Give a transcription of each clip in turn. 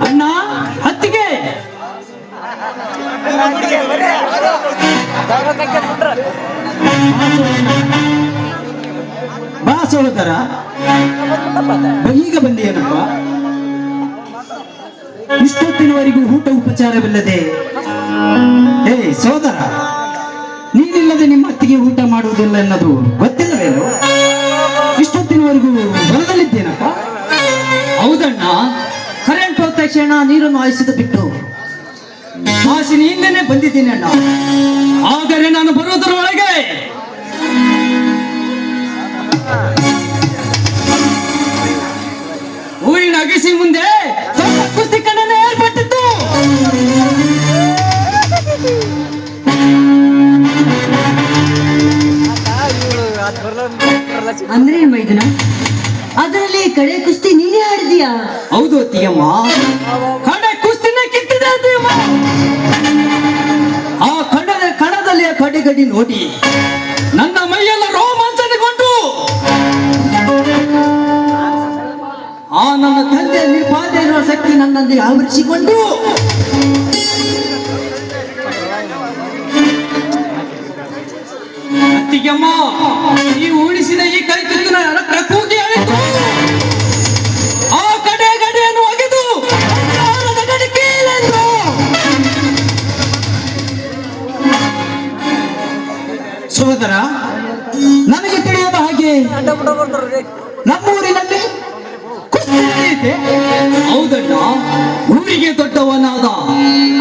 ಅಣ್ಣ ಹತ್ತಿಗೆ ಬಾ ಸೋದರ, ಈಗ ಬಂದೇನಪ್ಪ? ಇಷ್ಟೊತ್ತಿನವರೆಗೂ ಊಟ ಉಪಚಾರವಿಲ್ಲದೆ. ಹೇ ಸೋದರ, ನೀನಿಲ್ಲದೆ ನಿಮ್ಮ ಅತ್ತಿಗೆ ಊಟ ಮಾಡುವುದಿಲ್ಲ ಎನ್ನೋದು ಗೊತ್ತಿಲ್ಲವೇನು? ಇಷ್ಟೊತ್ತಿನವರೆಗೂ ಹೊಲದಲ್ಲಿದ್ದೇನಪ್ಪ? ಹೌದಣ್ಣ, ಕರೆಂಟ್ ಹೋದ ತಕ್ಷಣ ನೀರನ್ನು ಹಾಯಿಸಿದ ಬಿಟ್ಟು ಹಾಸಿನಿಂದನೇ ಬಂದಿದ್ದೀನಿ ಅಣ್ಣ. ಆದರೆ ನಾನು ಬರುವುದರೊಳಗೆ ಊರಿನ ಅಗಿಸಿ ಮುಂದೆ ಕುಸ್ತಿ ಕಣ್ಣನೆ ಏರ್ಪಟ್ಟಿತ್ತು. ಅಂದ್ರೆ ಮೈದುನ, ಅದರಲ್ಲಿ ಕಡೆ ಕುಸ್ತಿ ನೀನೇ ಆಡಿದೀಯಾ? ಹೌದು ಅತ್ತಿಯಮ್ಮ, ಕಡೆ ಕುಸ್ತಿನ ಕಿತ್ತಿದೆ ಅತ್ತಿಯಮ್ಮ. ಆ ಕಣದಲ್ಲಿ ಕಡೆಗಡಿ ನೋಡಿ ನನ್ನ ಮೈಯೆಲ್ಲ ರೋಮಾಂಚನಗೊಂಡು ಆ ನನ್ನ ತಂದೆಯ ನಿರ್ಪಾದ ಎನ್ನುವ ಶಕ್ತಿ ನನ್ನಲ್ಲಿ ಆವರಿಸಿಕೊಂಡು ಅತ್ತಿಗೆಮ್ಮ ಈ ಉಳಿಸಿದ ಈ ಕೈ ತುತ್ತಿನ ರಕ್ತ ಕೂಗಿ ಆಯಿತು. ಆ ಕಡೆ ಗಡಿಯನ್ನು ಒಗೆದು ಗಡಿಕೀಲೆಂದು ಸೋದರ, ನನಗೆ ತಿಳಿಯದ ಹಾಗೆ ನಮ್ಮೂರಿನಲ್ಲಿ ಕುಸ್ತಿ ನಡೆಯುತ್ತೆ. ಹೌದಣ್ಣ, ಊರಿಗೆ ದೊಡ್ಡವನಾದ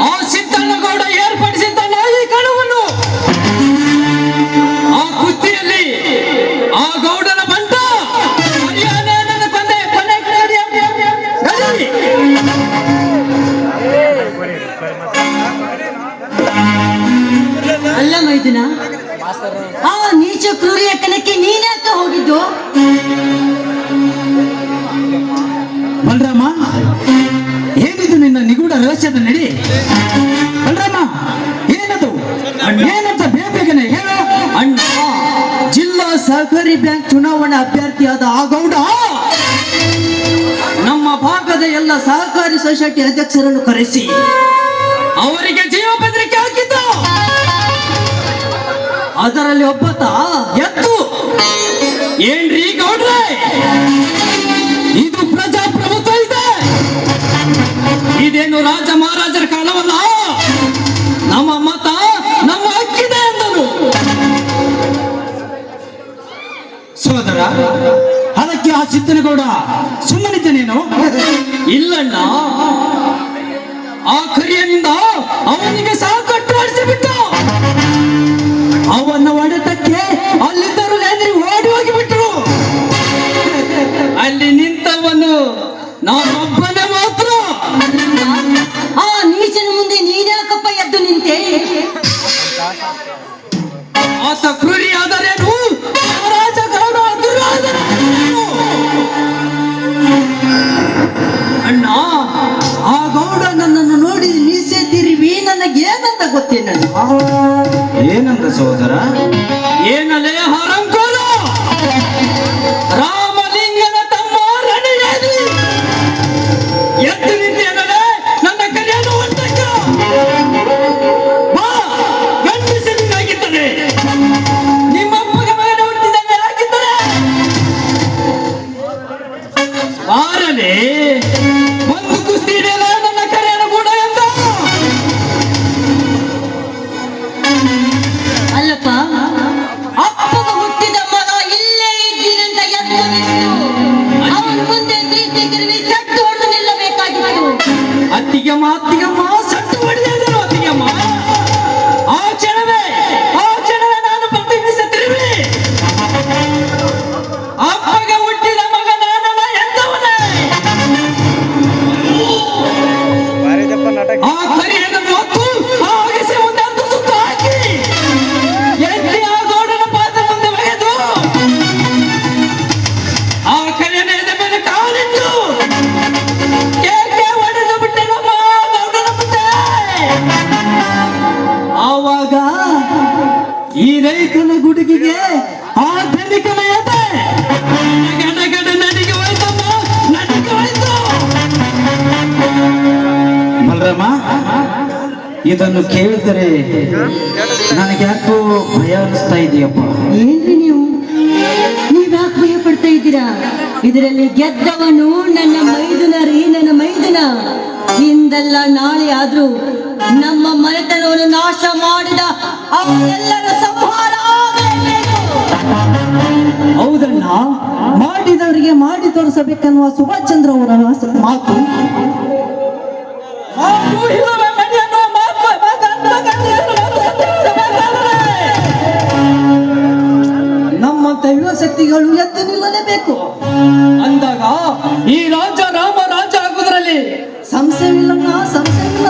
ಆ ಸಿದ್ದಣ್ಣಗೌಡ ಏರ್ಪಡಿಸಿದ್ದಣ್ಣ ಈ ಕಣವನ್ನು. ಆ ಕುಸ್ತಿಯಲ್ಲಿ ಆ ಗೌಡನ ಬಂಟ ಹರಿಯಾಣದ ಕೊನೆ ಅಲ್ಲ ಮೈದುನ, ಆ ನೀಚ ಕ್ರೂರಿಯ ಕಣಕ್ಕೆ ನೀನ್ಯಾಕ ಹೋಗಿದ್ದು? ಬಲರಾಮ, ಏನಿದು ನಿನ್ನ ನಿಗೂಢ ರಹಸ್ಯದ ನಡಿ? ಬಲರಾಮ, ಏನದು? ಏನಂತ ಬೇಗನೆ ಹೇಳು. ಅಣ್ಣ, ಜಿಲ್ಲಾ ಸಹಕಾರಿ ಬ್ಯಾಂಕ್ ಚುನಾವಣಾ ಅಭ್ಯರ್ಥಿಯಾದ ಆ ಗೌಡ ನಮ್ಮ ಭಾಗದ ಎಲ್ಲ ಸಹಕಾರಿ ಸೊಸೈಟಿ ಅಧ್ಯಕ್ಷರನ್ನು ಕರೆಸಿ ಅವರಿಗೆ ಜೀವ ಬೆದರಿಕೆ ಹಾಕಿದ್ದ. ಅದರಲ್ಲಿ ಒಬ್ಬತ ಎತ್ತು. ಏನ್ರಿ ಗೌಡ್ರೆ, ಇದು ಪ್ರಜಾಪ್ರಭುತ್ವ ಇದೆ, ಇದೇನು ರಾಜ ಮಹಾರಾಜರ ಕಾಲವಲ್ಲ, ನಮ್ಮ ಮತ ನಮ್ಮ ಹಕ್ಕಿದೆ ಎಂದನು. ಸೋದರ, ಅದಕ್ಕೆ ಆ ಸಿದ್ದನಗೌಡ ಸುಮ್ಮನಿದ್ದೇನೇನು? ಇಲ್ಲಣ್ಣ, ಆ ಕರಿಯನಿಂದ ಅವನಿಗೆ ಸಾಕಟ್ಟು ಆಡಿಸಿಬಿಟ್ಟ. ಅವನ ಹೊಡೆತಕ್ಕೆ ಅಲ್ಲಿದ್ದರು ಓಡಿ ಹೋಗಿಬಿಟ್ರು. ಅಲ್ಲಿ ನಿಂತವನು ನಾನೊಬ್ಬನೇ ಮಾತ್ರ. ಆ ನೀಚನ ಮುಂದೆ ನೀನ್ಯಾಕಪ್ಪ ಎದ್ದು ನಿಂತೆ? ಆತ ಕ್ರೂರಿಯಾದರೇನು, ರಾಜ ಗೌಡ ದುರ್ಯೋಧನನು. ಅಣ್ಣ, ಆ ಗೌಡ ನನ್ನನ್ನು ನೋಡಿ ನಿಸೆದಿರಿವಿ, ನನಗೇನಂತ ಗೊತ್ತೇನಣ್ಣ? ಏನಂದ ಸೋದರ? ಏನಲೇ ಹರಂಕೋಲ, ರಾಮಲಿಂಗನ ತಮ್ಮ ರಣೇದಿ ಎದ್ದು ನಿಂತೇನಲೇ ನನ್ನ ಕರಿಯನ್ನು ಹೊಂಟಕ್ಕ. ಬಾ, ಗಂಡಸಿನಾಗಿದ್ದರೆ ನಿಮ್ಮಪ್ಪಗೆ ಮಗನ ಹುಟ್ಟಿದಂಗೆ ಆಗಿದ್ದರೆ ಬಾರಲೇ, ಒಂದು ಕುಸ್ತಿ ಹಿಡಿಯಲ ನನ್ನ ಕರಿಯನ್ನು ಕೂಡ ಎಂದ. ಅಲ್ಲಪ್ಪ, ಅಪ್ಪಗ ಹುಟ್ಟಿದ ಮಗ ಇಲ್ಲೇ ಇದ್ದೀನಂತ ಎದ್ದು ನಿಂತು ಅವನ ಮುಂದೆ ಪ್ರೀತಿ ತಿರುವಿ ಸಟ್ಟು ಹೊಡೆದು ನಿಲ್ಲಬೇಕಾಗಿತ್ತು. ಅತ್ತಿಗೆಮ್ಮ ಸಟ್ಟು ಹೊಡೆದರು. ಅತ್ತಿಗೆಮ್ಮ, ಆ ಕ್ಷಣವೇ ನಾನು ಪ್ರತಿನಿಧಿಸುತ್ತಿರುವೆ. ಅಪ್ಪಗೆ ಹುಟ್ಟಿದ ಮಗ ನಾನಲ್ಲ ಎಂದವನೇ. ಆ ಕರಿಯನ್ನು ಹೊತ್ತು ಆ ಅಗಸೆ ಮುಂದೆ ಹತ್ತು ಸುತ್ತು ಹಾಕಿ ಎತ್ತಿ ಆ ಗೌಡನ ಪಾದ ಮುಂದೆ ಒಗೆದು ಆ ಕರಿಯನ ಎದೆ ಮೇಲೆ ಕಾಲಿಟ್ಟು ಏಕೆ ಹೊಡೆದು ಬಿಟ್ಟೆ ನಮ್ಮ ಗೌಡನ ಮುಂದೆ. ಆವಾಗ ಈ ರೈತನ ಗುಡುಗಿಗೆ ಆ ಧನಿಕನ ಎದೆ ಗಡಗಡ ನಡಿಗೆ ಹೋಯ್ತಮ್ಮ, ನಡಿಗೆ ಇದನ್ನು ಕೇಳಿದರೆ ನನಗೆ ಯಾಕೋ ಭಯ ಅನಿಸ್ತಾ ಇದೆಯಪ್ಪ. ಏನ್ರಿ ನೀವ್ಯಾಕೆ ಭಯ ಪಡ್ತಾ ಇದ್ದೀರಾ? ಇದರಲ್ಲಿ ಗೆದ್ದವನು ನನ್ನ ಮೈದುನ ರೀ, ನನ್ನ ಮೈದುನ. ಇಂದಲ್ಲ ನಾಳೆ ಆದ್ರೂ ನಮ್ಮ ಮನೆತನವನ್ನು ನಾಶ ಮಾಡಿದ ಅವರೆಲ್ಲರ ಸಂಹಾರ ಆಗಲೇಬೇಕು. ಹೌದಣ್ಣ, ಮಾಡಿದವರಿಗೆ ಮಾಡಿ ತೋರಿಸಬೇಕನ್ನುವ ಸುಭಾಷ್ ಚಂದ್ರ ಅವರ ಮಾತು ನಮ್ಮಂತ ಯುವ ಶಕ್ತಿಗಳು ಎದ್ದು ನಿಲ್ಲಲೇಬೇಕು. ಅಂದಾಗ ಈ ರಾಜ್ಯ ರಾಮ ರಾಜ್ಯ ಆಗುವುದರಲ್ಲಿ ಸಂಶಯವಿಲ್ಲಣ್ಣ, ಸಂಶಯವಿಲ್ಲ.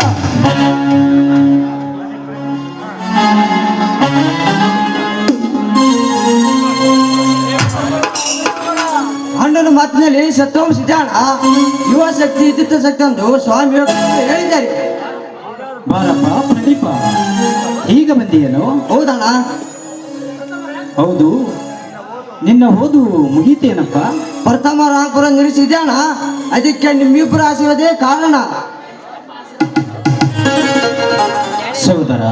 ಅಣ್ಣನ ಮಾತಿನಲ್ಲಿ ಸತ್ಯಾಂಶ ಯುವ ಶಕ್ತಿ ಇದ್ದಿದ್ದ ಶಕ್ತಿ ಎಂದು ಸ್ವಾಮಿ ಹೇಳಿದ್ದಾರೆ. ಬಾರಪ್ಪ ಪ್ರದೀಪ, ಈಗ ಬಂದಿಯೇನು? ಹೌದಣ್ಣ. ಹೌದು, ನಿನ್ನ ಓದು ಮುಗೀತೇನಪ್ಪ? ಪ್ರಥಮ ರಾಂಪುರ ನಿಲ್ಲಿಸಿದ್ಯಾಣ, ಅದಕ್ಕೆ ನಿಮ್ಮಿಬ್ಬರ ಆಶೀರ್ವಾದೇ ಕಾರಣ. ಸಹೋದರ,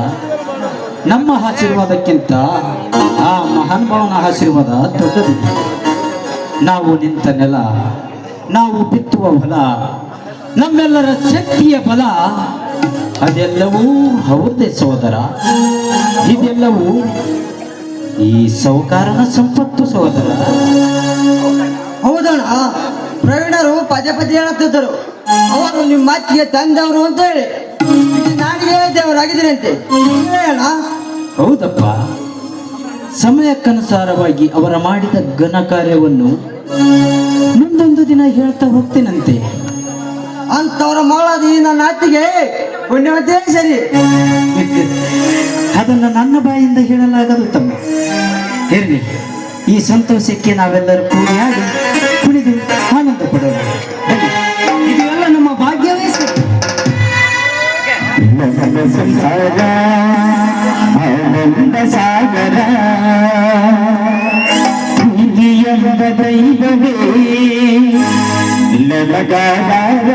ನಮ್ಮ ಆಶೀರ್ವಾದಕ್ಕಿಂತ ಆ ಮಹಾನುಭಾವನ ಆಶೀರ್ವಾದ ದೊಡ್ಡದು. ನಾವು ನಿಂತ ನೆಲ, ನಾವು ಬಿತ್ತುವ ಹೊಲ, ನಮ್ಮೆಲ್ಲರ ಶಕ್ತಿಯ ಬಲ ಅದೆಲ್ಲವೂ ಹೌದೇ ಸಹೋದರ. ಇದೆಲ್ಲವೂ ಈ ಸೌಕಾರನ ಸಂಪತ್ತು ಸಹೋದರ. ಹೌದಣ್ಣ, ಪ್ರವೀಣರು ಪದೇ ಪದೇ ಹೇಳುತ್ತಿದ್ದರು, ಅವರು ನಿಮ್ಮ ಮಾತಿಗೆ ತಂದವರು ಅಂತ ಹೇಳಿ. ಇಡೀ ನಾಡಿಗೆ ದೇವರಾಗಿದ್ದೀರಿ ಅಂತೆ ಅಣ್ಣ. ಹೌದಪ್ಪ, ಸಮಯಕ್ಕನುಸಾರವಾಗಿ ಅವರ ಮಾಡಿದ ಘನ ಕಾರ್ಯವನ್ನು ಮುಂದೊಂದು ದಿನ ಹೇಳ್ತಾ ಹೋಗ್ತೇನಂತೆ. ಅಂತವರ ಮಗಳಾದ ಈ ನನ್ನ ಅತ್ತಿಗೆ ಪುಣ್ಯವಂತೇ ಸರಿ. ಅದನ್ನು ನನ್ನ ಬಾಯಿಂದ ಹೇಳಲಾಗದು ತಮ್ಮ. ಇರಲಿ, ಈ ಸಂತೋಷಕ್ಕೆ ನಾವೆಲ್ಲರೂ ಕೂಡಿಯಾಡಿ ಕುಣಿದು ಆನಂದ ಪಡೋಣ. ಬನ್ನಿ, ಇದೆಲ್ಲ ನಮ್ಮ ಭಾಗ್ಯವೇ ಸರಿ. ಸಂಸಾರ ಆನಂದ ಸಾಗರ ಪ್ರೀತಿಯೆಂಬ ದೈವವೇ ನನಗಾರ.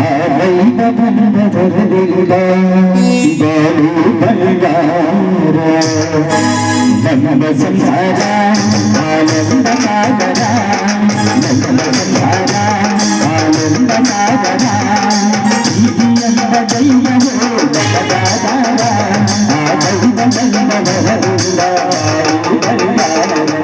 ಆ ದೈವ ಬಂದರದಿಲ್ಲ ಬಾಳು ಬಂಗಾರ. ನಮ್ಮ ಸಂಸಾರ ಆನಂದ ಸಾಗರ, ನಮ್ಮ ಸಂಸಾರ ಆನಂದ ಸಾಗರ. ದೈವವೋ ಜಗದಾಧಾರ, ಆ ದೈವ ಬಂದವರಿಂದ ಆನಂದ ಸಾಗರ.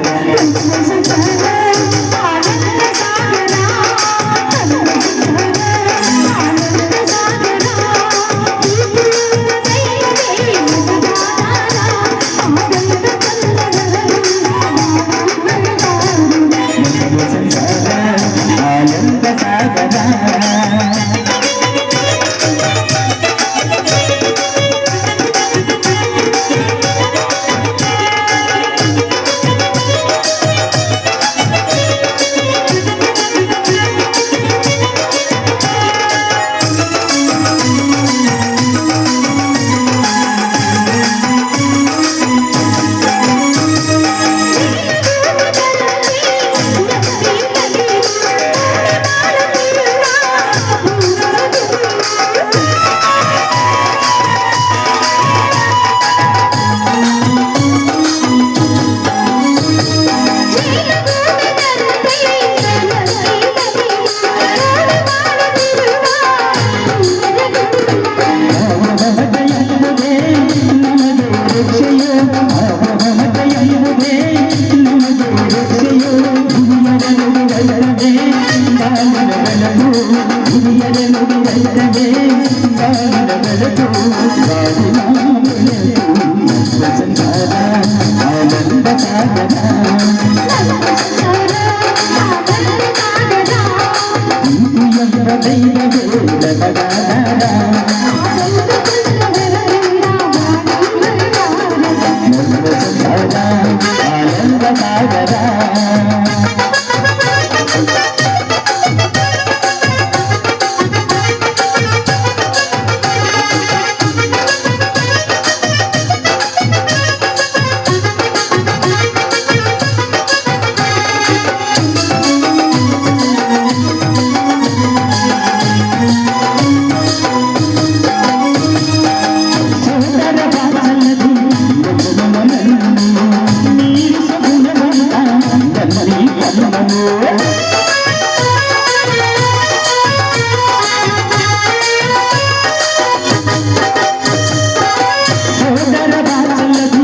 ಸೋದರ ಬಾಚಲದು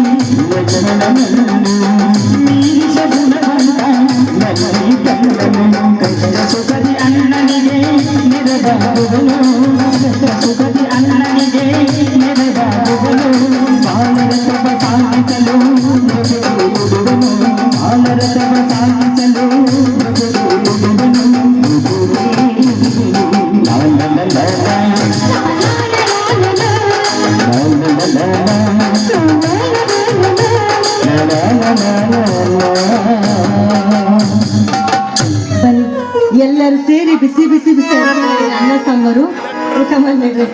ವಚನವನ್ನು ಮೀರಿಸ ಗುಣವಂತ ನನ್ನಿ ಕಣ್ಣನು ಕಷ್ಟ ಸುಖದಿ ಅಣ್ಣನಿಗೆ ನೆರವಾಗುವನು ಕಷ್ಟ ಸುಖದಿ ಅಣ್ಣನಿಗೆ ನೆರವಾಗುವನು ಬಾಲರ ತಪ ಸಾಗಿಸಲು ನುಡಿಯುವನು ಬಾಲರ ತಪ ಸಾಗಿಸಲು ನುಡಿಯುವನು ಬನ್ನಿ ಎಲ್ಲರೂ ಸೇರಿ ಬಿಸಿ ಬಿಸಿ ಬಿಸಿ ಅನ್ನ ಸಾಂಬಾರು ಊಟ ಮಾಡಿ